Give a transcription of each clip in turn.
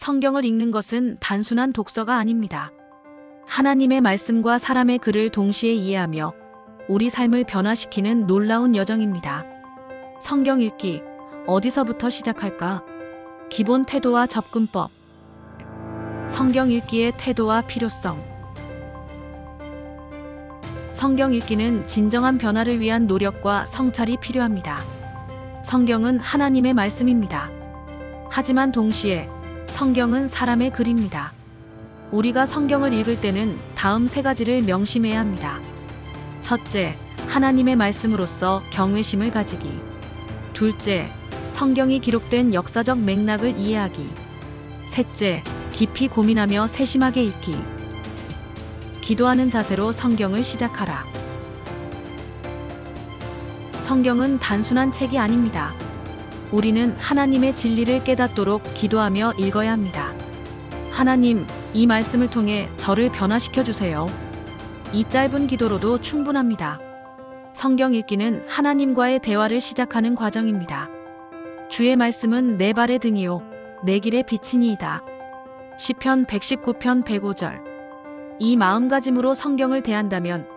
성경을 읽는 것은 단순한 독서가 아닙니다. 하나님의 말씀과 사람의 글을 동시에 이해하며 우리 삶을 변화시키는 놀라운 여정입니다. 성경 읽기, 어디서부터 시작할까? 기본 태도와 접근법. 성경 읽기의 태도와 필요성. 성경 읽기는 진정한 변화를 위한 노력과 성찰이 필요합니다. 성경은 하나님의 말씀입니다. 하지만 동시에 성경은 사람의 글입니다. 우리가 성경을 읽을 때는 다음 세 가지를 명심해야 합니다. 첫째, 하나님의 말씀으로서 경외심을 가지기. 둘째, 성경이 기록된 역사적 맥락을 이해하기. 셋째, 깊이 고민하며 세심하게 읽기. 기도하는 자세로 성경을 시작하라. 성경은 단순한 책이 아닙니다. 우리는 하나님의 진리를 깨닫도록 기도하며 읽어야 합니다. 하나님, 이 말씀을 통해 저를 변화시켜 주세요. 이 짧은 기도로도 충분합니다. 성경 읽기는 하나님과의 대화를 시작하는 과정입니다. 주의 말씀은 내 발의 등이요 내 길의 빛이니이다. 시편 119편 105절. 이 마음가짐으로 성경을 대한다면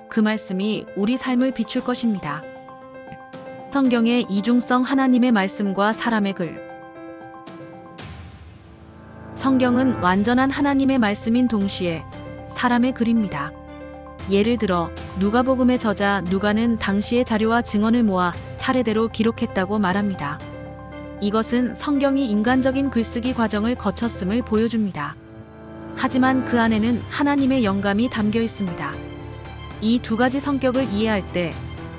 그 말씀이 우리 삶을 비출 것입니다. 성경의 이중성. 하나님의 말씀과 사람의 글. 성경은 완전한 하나님의 말씀인 동시에 사람의 글입니다. 예를 들어 누가복음의 저자 누가는 당시의 자료와 증언을 모아 차례대로 기록했다고 말합니다. 이것은 성경이 인간적인 글쓰기 과정을 거쳤음을 보여줍니다. 하지만 그 안에는 하나님의 영감이 담겨 있습니다. 이 두 가지 성격을 이해할 때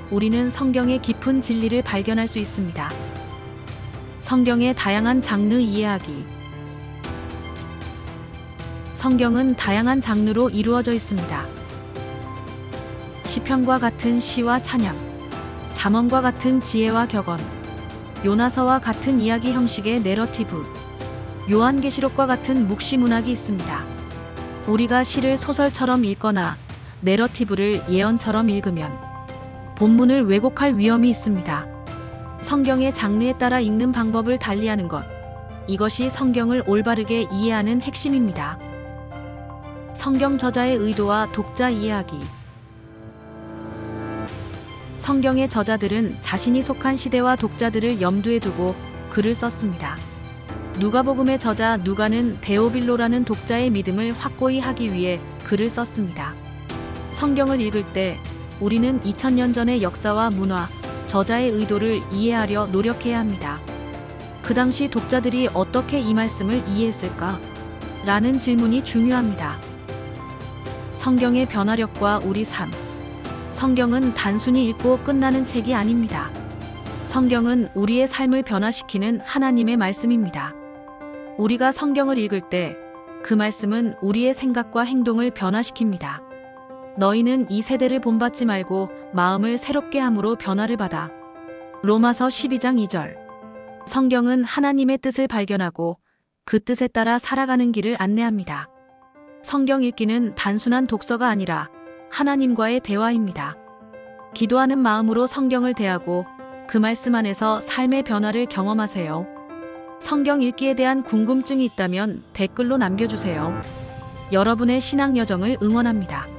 우리는 성경의 깊은 진리를 발견할 수 있습니다. 성경의 다양한 장르 이해하기. 성경은 다양한 장르로 이루어져 있습니다. 시편과 같은 시와 찬양, 잠언과 같은 지혜와 격언, 요나서와 같은 이야기 형식의 내러티브, 요한계시록과 같은 묵시 문학이 있습니다. 우리가 시를 소설처럼 읽거나 내러티브를 예언처럼 읽으면 본문을 왜곡할 위험이 있습니다. 성경의 장르에 따라 읽는 방법을 달리하는 것, 이것이 성경을 올바르게 이해하는 핵심입니다. 성경 저자의 의도와 독자 이해하기. 성경의 저자들은 자신이 속한 시대와 독자들을 염두에 두고 글을 썼습니다. 누가복음의 저자 누가는 데오빌로라는 독자의 믿음을 확고히 하기 위해 글을 썼습니다. 성경을 읽을 때 우리는 2000년 전의 역사와 문화, 저자의 의도를 이해하려 노력해야 합니다. 그 당시 독자들이 어떻게 이 말씀을 이해했을까? 라는 질문이 중요합니다. 성경의 변화력과 우리 삶. 성경은 단순히 읽고 끝나는 책이 아닙니다. 성경은 우리의 삶을 변화시키는 하나님의 말씀입니다. 우리가 성경을 읽을 때 그 말씀은 우리의 생각과 행동을 변화시킵니다. 너희는 이 세대를 본받지 말고 마음을 새롭게 함으로 변화를 받아. 로마서 12장 2절. 성경은 하나님의 뜻을 발견하고 그 뜻에 따라 살아가는 길을 안내합니다. 성경 읽기는 단순한 독서가 아니라 하나님과의 대화입니다. 기도하는 마음으로 성경을 대하고 그 말씀 안에서 삶의 변화를 경험하세요. 성경 읽기에 대한 궁금증이 있다면 댓글로 남겨주세요. 여러분의 신앙 여정을 응원합니다.